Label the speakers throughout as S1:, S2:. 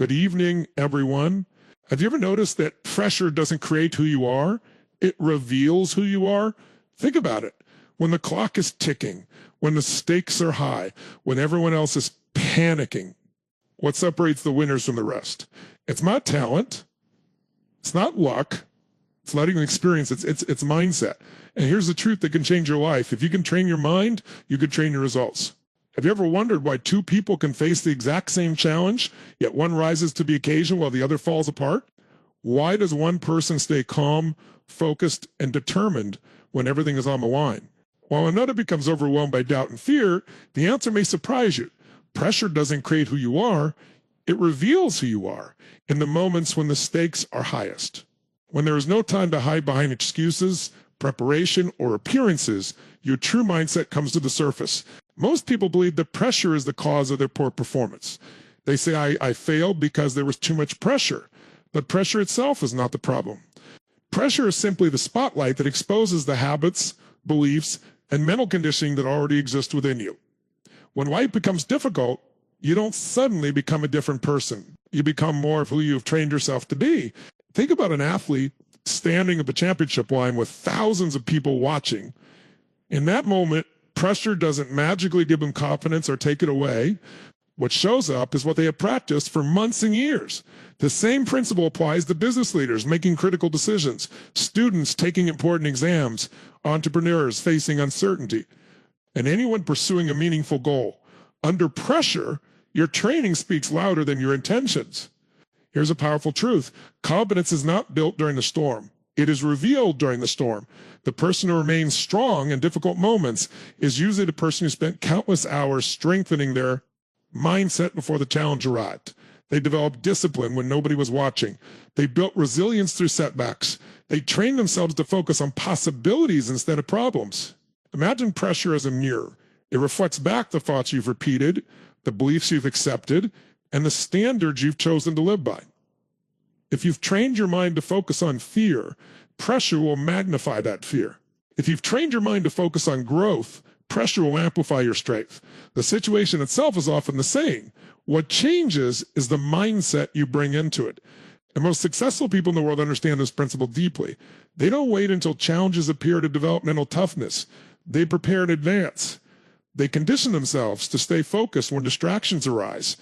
S1: Good evening, everyone. Have you ever noticed that pressure doesn't create who you are? It reveals who you are. Think about it. When the clock is ticking, when the stakes are high, when everyone else is panicking, what separates the winners from the rest? It's not talent. It's not luck. It's not even experience. It's mindset. And here's the truth that can change your life. If you can train your mind, you can train your results. Have you ever wondered why two people can face the exact same challenge, yet one rises to the occasion while the other falls apart? Why does one person stay calm, focused, and determined when everything is on the line, while another becomes overwhelmed by doubt and fear? The answer may surprise you. Pressure doesn't create who you are. It reveals who you are in the moments when the stakes are highest. When there is no time to hide behind excuses, preparation, or appearances, your true mindset comes to the surface. Most people believe that pressure is the cause of their poor performance. They say, I failed because there was too much pressure. But pressure itself is not the problem. Pressure is simply the spotlight that exposes the habits, beliefs, and mental conditioning that already exist within you. When life becomes difficult, you don't suddenly become a different person. You become more of who you've trained yourself to be. Think about an athlete standing at the championship line with thousands of people watching. In that moment, pressure doesn't magically give them confidence or take it away. What shows up is what they have practiced for months and years. The same principle applies to business leaders making critical decisions, students taking important exams, entrepreneurs facing uncertainty, and anyone pursuing a meaningful goal. Under pressure, your training speaks louder than your intentions. Here's a powerful truth. Confidence is not built during the storm. It is revealed during the storm. The person who remains strong in difficult moments is usually the person who spent countless hours strengthening their mindset before the challenge arrived. They developed discipline when nobody was watching. They built resilience through setbacks. They trained themselves to focus on possibilities instead of problems. Imagine pressure as a mirror. It reflects back the thoughts you've repeated, the beliefs you've accepted, and the standards you've chosen to live by. If you've trained your mind to focus on fear, pressure will magnify that fear. If you've trained your mind to focus on growth, pressure will amplify your strength. The situation itself is often the same. What changes is the mindset you bring into it. The most successful people in the world understand this principle deeply. They don't wait until challenges appear to develop mental toughness. They prepare in advance. They condition themselves to stay focused when distractions arise,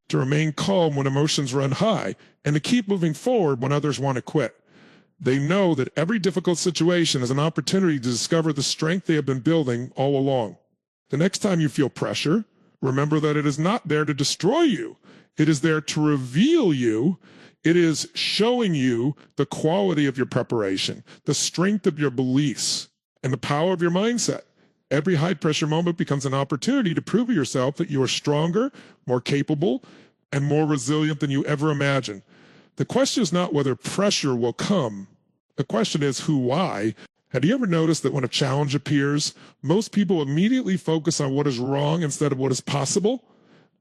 S1: to remain calm when emotions run high, and to keep moving forward when others want to quit. They know that every difficult situation is an opportunity to discover the strength they have been building all along. The next time you feel pressure, remember that it is not there to destroy you. It is there to reveal you. It is showing you the quality of your preparation, the strength of your beliefs, and the power of your mindset. Every high-pressure moment becomes an opportunity to prove to yourself that you are stronger, more capable, and more resilient than you ever imagined. The question is not whether pressure will come. The question is why. Have you ever noticed that when a challenge appears, most people immediately focus on what is wrong instead of what is possible?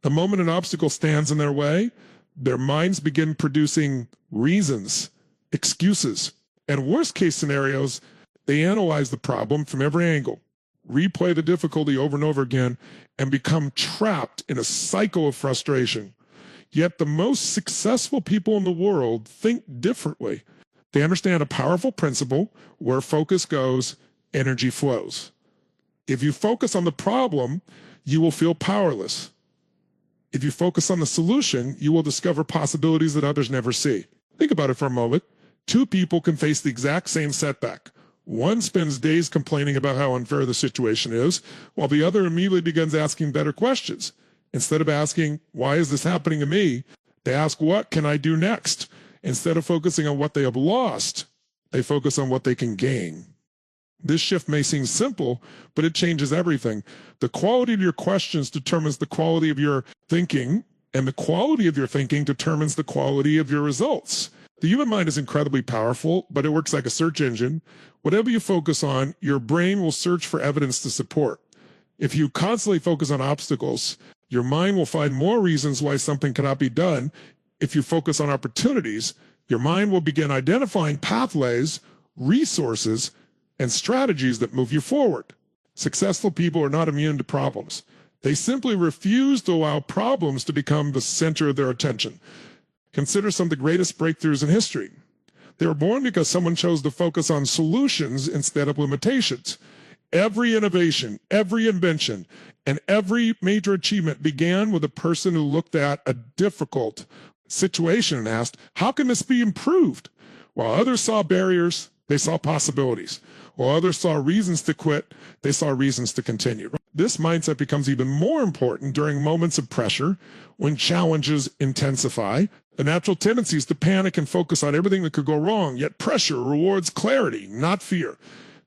S1: The moment an obstacle stands in their way, their minds begin producing reasons, excuses, and worst-case scenarios, they analyze the problem from every angle, replay the difficulty over and over again, and become trapped in a cycle of frustration. Yet the most successful people in the world think differently. They understand a powerful principle: where focus goes, energy flows. If you focus on the problem, you will feel powerless. If you focus on the solution, you will discover possibilities that others never see. Think about it for a moment. Two people can face the exact same setback. One spends days complaining about how unfair the situation is, while the other immediately begins asking better questions. Instead of asking, why is this happening to me? They ask, what can I do next? Instead of focusing on what they have lost, they focus on what they can gain. This shift may seem simple, but it changes everything. The quality of your questions determines the quality of your thinking, and the quality of your thinking determines the quality of your results. The human mind is incredibly powerful, but it works like a search engine. Whatever you focus on, your brain will search for evidence to support. If you constantly focus on obstacles, your mind will find more reasons why something cannot be done. If you focus on opportunities, your mind will begin identifying pathways, resources, and strategies that move you forward. Successful people are not immune to problems. They simply refuse to allow problems to become the center of their attention. Consider some of the greatest breakthroughs in history. They were born because someone chose to focus on solutions instead of limitations. Every innovation, every invention, and every major achievement began with a person who looked at a difficult situation and asked, how can this be improved? While others saw barriers, they saw possibilities. While others saw reasons to quit, they saw reasons to continue. This mindset becomes even more important during moments of pressure, when challenges intensify. The natural tendency is to panic and focus on everything that could go wrong, yet pressure rewards clarity, not fear.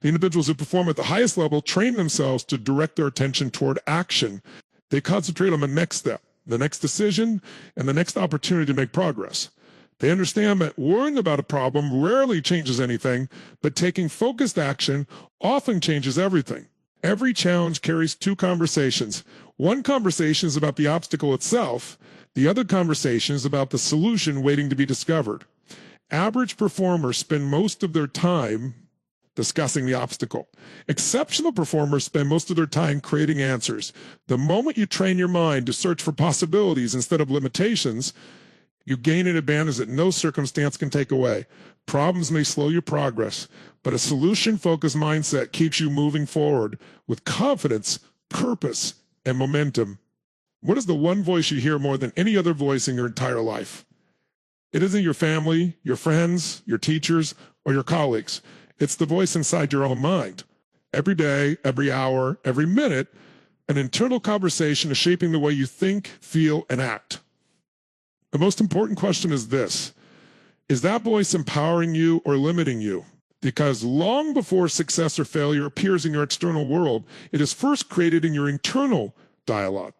S1: The individuals who perform at the highest level train themselves to direct their attention toward action. They concentrate on the next step, the next decision, and the next opportunity to make progress. They understand that worrying about a problem rarely changes anything, but taking focused action often changes everything. Every challenge carries two conversations. One conversation is about the obstacle itself. The other conversation is about the solution waiting to be discovered. Average performers spend most of their time discussing the obstacle. Exceptional performers spend most of their time creating answers. The moment you train your mind to search for possibilities instead of limitations, you gain an advantage that no circumstance can take away. Problems may slow your progress, but a solution-focused mindset keeps you moving forward with confidence, purpose, and momentum. What is the one voice you hear more than any other voice in your entire life? It isn't your family, your friends, your teachers, or your colleagues. It's the voice inside your own mind. Every day, every hour, every minute, an internal conversation is shaping the way you think, feel, and act. The most important question is this: is that voice empowering you or limiting you? Because long before success or failure appears in your external world, it is first created in your internal dialogue.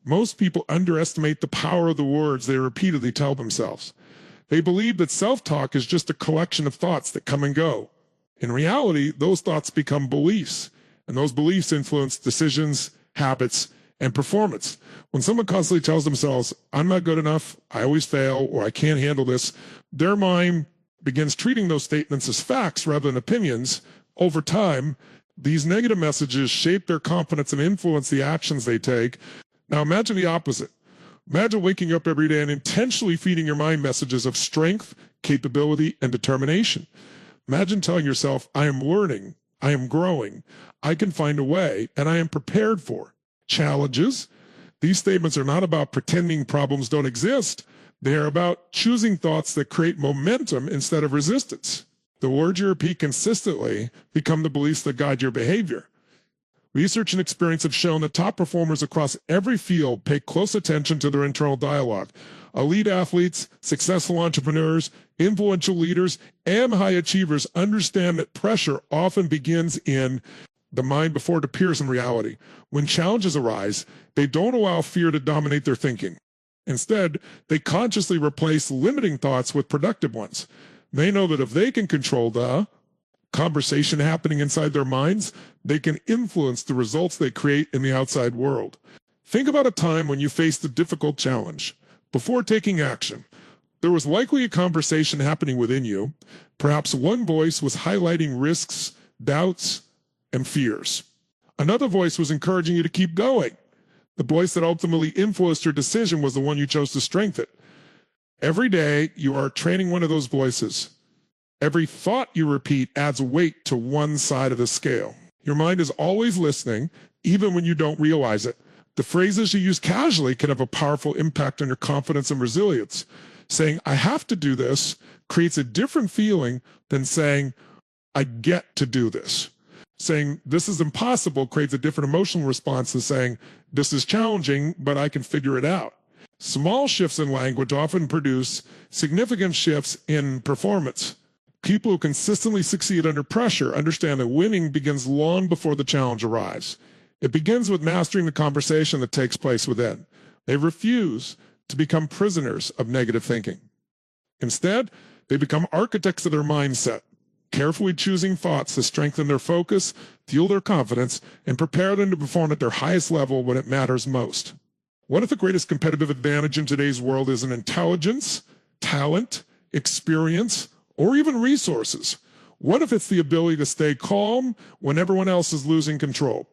S1: Most people underestimate the power of the words they repeatedly tell themselves. They believe that self-talk is just a collection of thoughts that come and go. In reality, those thoughts become beliefs, and those beliefs influence decisions, habits, and performance. When someone constantly tells themselves, I'm not good enough, I always fail, or I can't handle this, their mind begins treating those statements as facts rather than opinions. Over time, these negative messages shape their confidence and influence the actions they take. Now imagine the opposite. Imagine waking up every day and intentionally feeding your mind messages of strength, capability, and determination. Imagine telling yourself, I am learning, I am growing, I can find a way, and I am prepared for challenges. These statements are not about pretending problems don't exist. They are about choosing thoughts that create momentum instead of resistance. The words you repeat consistently become the beliefs that guide your behavior. Research and experience have shown that top performers across every field pay close attention to their internal dialogue. Elite athletes, successful entrepreneurs, influential leaders, and high achievers understand that pressure often begins in the mind before it appears in reality. When challenges arise, they don't allow fear to dominate their thinking. Instead, they consciously replace limiting thoughts with productive ones. They know that if they can control the conversation happening inside their minds, they can influence the results they create in the outside world. Think about a time when you faced a difficult challenge. Before taking action, there was likely a conversation happening within you. Perhaps one voice was highlighting risks, doubts, and fears. Another voice was encouraging you to keep going. The voice that ultimately influenced your decision was the one you chose to strengthen. Every day, you are training one of those voices. Every thought you repeat adds weight to one side of the scale. Your mind is always listening, even when you don't realize it. The phrases you use casually can have a powerful impact on your confidence and resilience. Saying, I have to do this, creates a different feeling than saying, I get to do this. Saying, this is impossible, creates a different emotional response than saying, this is challenging, but I can figure it out. Small shifts in language often produce significant shifts in performance. People who consistently succeed under pressure understand that winning begins long before the challenge arrives. It begins with mastering the conversation that takes place within. They refuse to become prisoners of negative thinking. Instead, they become architects of their mindset, carefully choosing thoughts to strengthen their focus, fuel their confidence, and prepare them to perform at their highest level when it matters most. What if the greatest competitive advantage in today's world isn't intelligence, talent, experience, or even resources? What if it's the ability to stay calm when everyone else is losing control?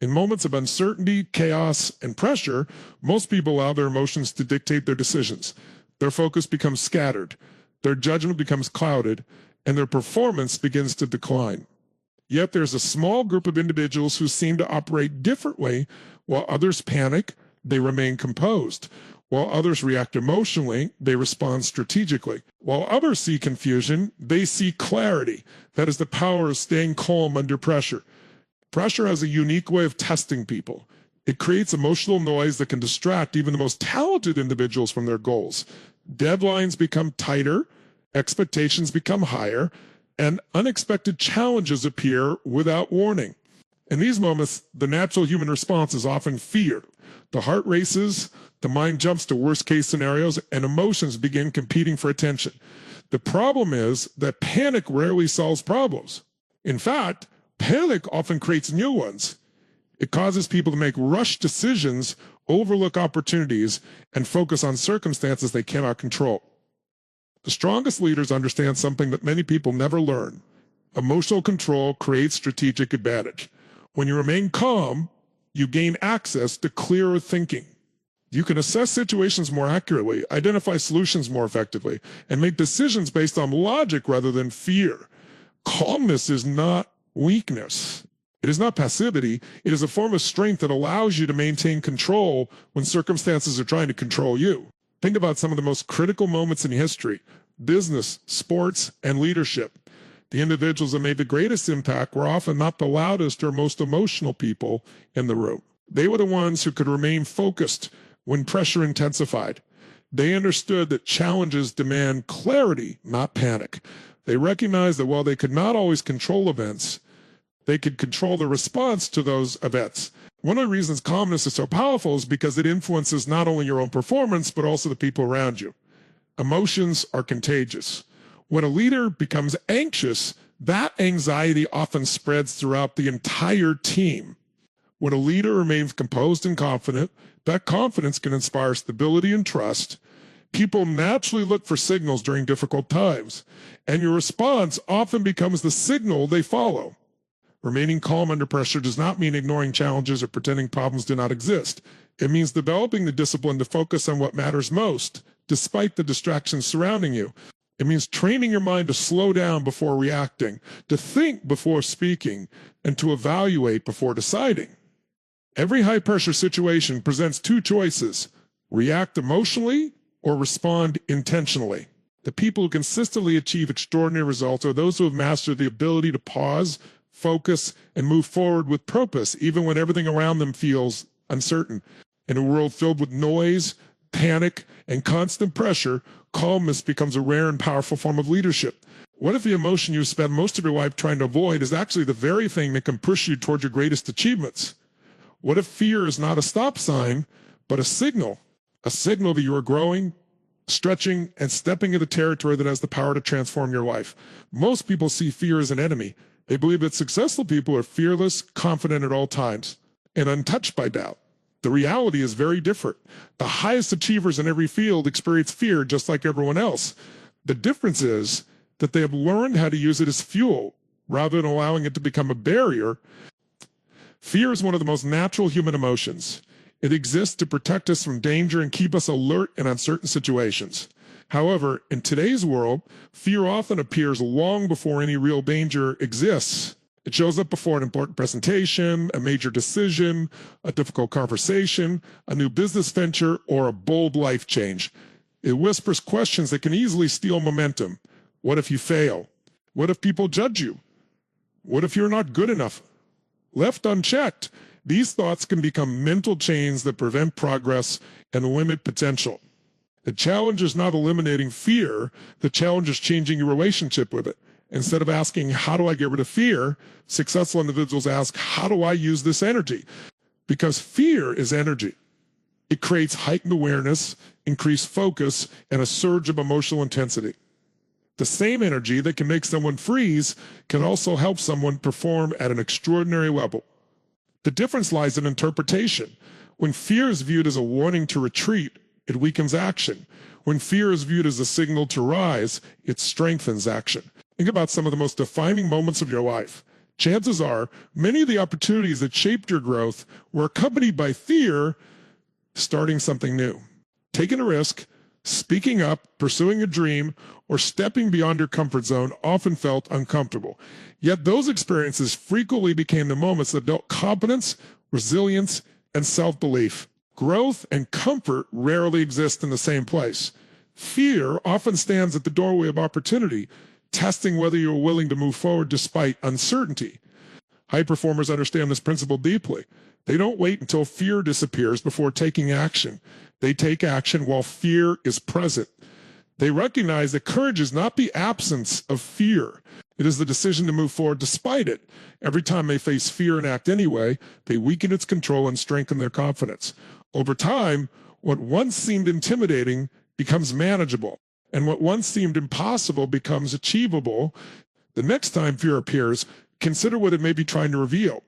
S1: In moments of uncertainty, chaos, and pressure, most people allow their emotions to dictate their decisions. Their focus becomes scattered, their judgment becomes clouded, and their performance begins to decline. Yet there's a small group of individuals who seem to operate differently. While others panic, they remain composed. While others react emotionally, they respond strategically. While others see confusion, they see clarity. That is the power of staying calm under pressure. Pressure has a unique way of testing people. It creates emotional noise that can distract even the most talented individuals from their goals. Deadlines become tighter, expectations become higher, and unexpected challenges appear without warning. In these moments, the natural human response is often fear. The heart races, the mind jumps to worst-case scenarios, and emotions begin competing for attention. The problem is that panic rarely solves problems. In fact, panic often creates new ones. It causes people to make rushed decisions, overlook opportunities, and focus on circumstances they cannot control. The strongest leaders understand something that many people never learn. Emotional control creates strategic advantage. When you remain calm, you gain access to clearer thinking. You can assess situations more accurately, identify solutions more effectively, and make decisions based on logic rather than fear. Calmness is not weakness. It is not passivity. It is a form of strength that allows you to maintain control when circumstances are trying to control you. Think about some of the most critical moments in history: business, sports, and leadership. The individuals that made the greatest impact were often not the loudest or most emotional people in the room. They were the ones who could remain focused when pressure intensified. They understood that challenges demand clarity, not panic. They recognized that while they could not always control events, they could control the response to those events. One of the reasons calmness is so powerful is because it influences not only your own performance, but also the people around you. Emotions are contagious. When a leader becomes anxious, that anxiety often spreads throughout the entire team. When a leader remains composed and confident, that confidence can inspire stability and trust. People naturally look for signals during difficult times, and your response often becomes the signal they follow. Remaining calm under pressure does not mean ignoring challenges or pretending problems do not exist. It means developing the discipline to focus on what matters most, despite the distractions surrounding you. It means training your mind to slow down before reacting, to think before speaking, and to evaluate before deciding. Every high-pressure situation presents two choices: react emotionally or respond intentionally. The people who consistently achieve extraordinary results are those who have mastered the ability to pause, focus, and move forward with purpose, even when everything around them feels uncertain. In a world filled with noise, panic, and constant pressure, calmness becomes a rare and powerful form of leadership. What if the emotion you spend most of your life trying to avoid is actually the very thing that can push you toward your greatest achievements? What if fear is not a stop sign, but a signal that you are growing, stretching, and stepping into territory that has the power to transform your life? Most people see fear as an enemy. They believe that successful people are fearless, confident at all times, and untouched by doubt. The reality is very different. The highest achievers in every field experience fear just like everyone else. The difference is that they have learned how to use it as fuel rather than allowing it to become a barrier. Fear is one of the most natural human emotions. It exists to protect us from danger and keep us alert in uncertain situations. However, in today's world, fear often appears long before any real danger exists. It shows up before an important presentation, a major decision, a difficult conversation, a new business venture, or a bold life change. It whispers questions that can easily steal momentum. What if you fail? What if people judge you? What if you're not good enough? Left unchecked, these thoughts can become mental chains that prevent progress and limit potential. The challenge is not eliminating fear. The challenge is changing your relationship with it. Instead of asking, how do I get rid of fear? Successful individuals ask, how do I use this energy? Because fear is energy. It creates heightened awareness, increased focus, and a surge of emotional intensity. The same energy that can make someone freeze can also help someone perform at an extraordinary level. The difference lies in interpretation. When fear is viewed as a warning to retreat, it weakens action. When fear is viewed as a signal to rise, it strengthens action. Think about some of the most defining moments of your life. Chances are, many of the opportunities that shaped your growth were accompanied by fear, starting something new, taking a risk, Speaking up, pursuing a dream, or stepping beyond your comfort zone often felt uncomfortable. Yet those experiences frequently became the moments that built confidence, resilience, and self-belief. Growth and comfort rarely exist in the same place. Fear often stands at the doorway of opportunity, testing whether you're willing to move forward despite uncertainty. High performers understand this principle deeply. They don't wait until fear disappears before taking action. They take action while fear is present. They recognize that courage is not the absence of fear. It is the decision to move forward despite it. Every time they face fear and act anyway, they weaken its control and strengthen their confidence. Over time, what once seemed intimidating becomes manageable, and what once seemed impossible becomes achievable. The next time fear appears, consider what it may be trying to reveal.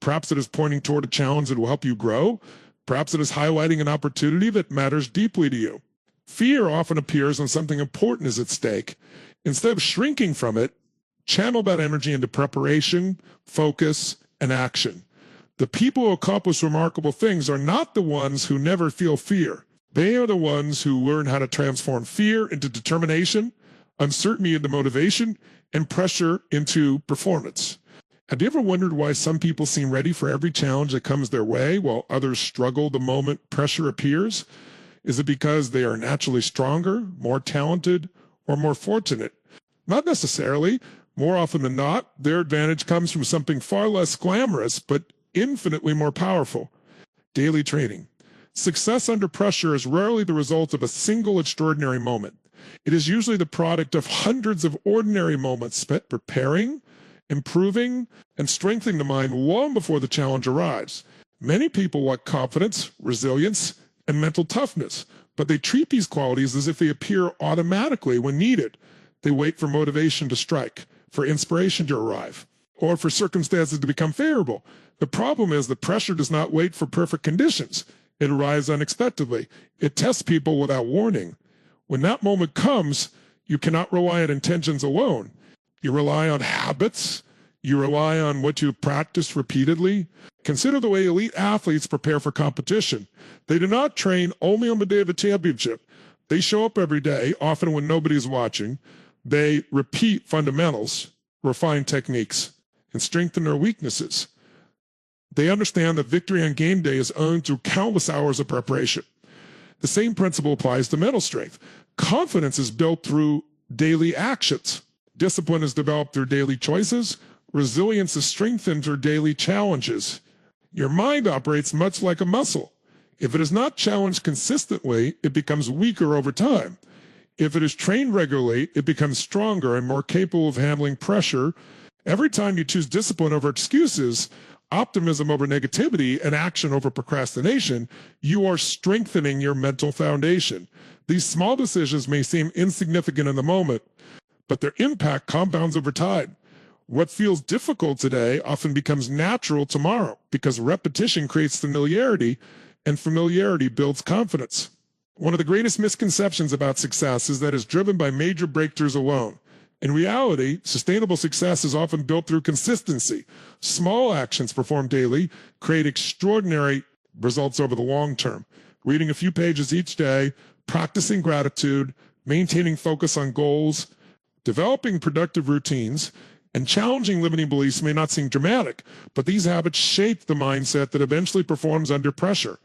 S1: Perhaps it is pointing toward a challenge that will help you grow. Perhaps it is highlighting an opportunity that matters deeply to you. Fear often appears when something important is at stake. Instead of shrinking from it, channel that energy into preparation, focus, and action. The people who accomplish remarkable things are not the ones who never feel fear. They are the ones who learn how to transform fear into determination, uncertainty into motivation, and pressure into performance. Have you ever wondered why some people seem ready for every challenge that comes their way while others struggle the moment pressure appears? Is it because they are naturally stronger, more talented, or more fortunate? Not necessarily. More often than not, their advantage comes from something far less glamorous, but infinitely more powerful: daily training. Success under pressure is rarely the result of a single extraordinary moment. It is usually the product of hundreds of ordinary moments spent preparing, improving, and strengthening the mind long before the challenge arrives. Many people lack confidence, resilience, and mental toughness, but they treat these qualities as if they appear automatically when needed. They wait for motivation to strike, for inspiration to arrive, or for circumstances to become favorable. The problem is that pressure does not wait for perfect conditions. It arrives unexpectedly. It tests people without warning. When that moment comes, you cannot rely on intentions alone. You rely on habits. You rely on what you've practiced repeatedly. Consider the way elite athletes prepare for competition. They do not train only on the day of the championship. They show up every day, often when nobody's watching. They repeat fundamentals, refine techniques, and strengthen their weaknesses. They understand that victory on game day is earned through countless hours of preparation. The same principle applies to mental strength. Confidence is built through daily actions. Discipline is developed through daily choices. Resilience is strengthened through daily challenges. Your mind operates much like a muscle. If it is not challenged consistently, it becomes weaker over time. If it is trained regularly, it becomes stronger and more capable of handling pressure. Every time you choose discipline over excuses, optimism over negativity, and action over procrastination, you are strengthening your mental foundation. These small decisions may seem insignificant in the moment, but their impact compounds over time. What feels difficult today often becomes natural tomorrow because repetition creates familiarity, and familiarity builds confidence. One of the greatest misconceptions about success is that it's driven by major breakthroughs alone. In reality, sustainable success is often built through consistency. Small actions performed daily create extraordinary results over the long term. Reading a few pages each day, practicing gratitude, maintaining focus on goals, developing productive routines, and challenging limiting beliefs may not seem dramatic, but these habits shape the mindset that eventually performs under pressure.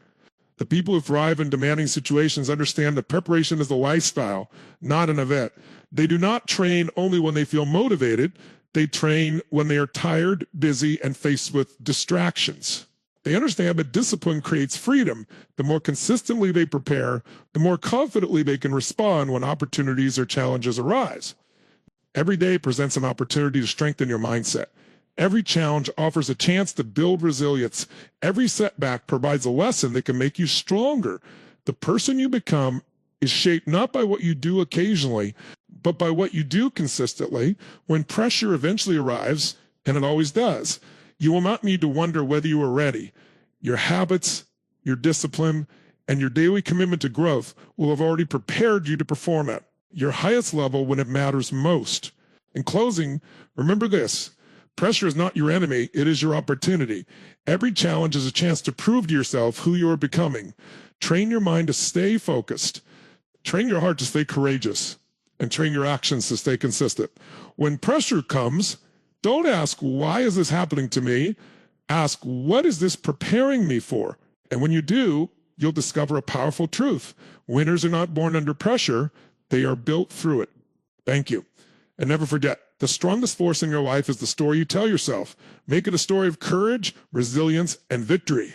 S1: The people who thrive in demanding situations understand that preparation is a lifestyle, not an event. They do not train only when they feel motivated. They train when they are tired, busy, and faced with distractions. They understand that discipline creates freedom. The more consistently they prepare, the more confidently they can respond when opportunities or challenges arise. Every day presents an opportunity to strengthen your mindset. Every challenge offers a chance to build resilience. Every setback provides a lesson that can make you stronger. The person you become is shaped not by what you do occasionally, but by what you do consistently. When pressure eventually arrives, and it always does, you will not need to wonder whether you are ready. Your habits, your discipline, and your daily commitment to growth will have already prepared you to perform at your highest level when it matters most. In closing, remember this: pressure is not your enemy, it is your opportunity. Every challenge is a chance to prove to yourself who you are becoming. Train your mind to stay focused. Train your heart to stay courageous and train your actions to stay consistent. When pressure comes, don't ask, why is this happening to me? Ask, what is this preparing me for? And when you do, you'll discover a powerful truth. Winners are not born under pressure. They are built through it. Thank you. And never forget, the strongest force in your life is the story you tell yourself. Make it a story of courage, resilience, and victory.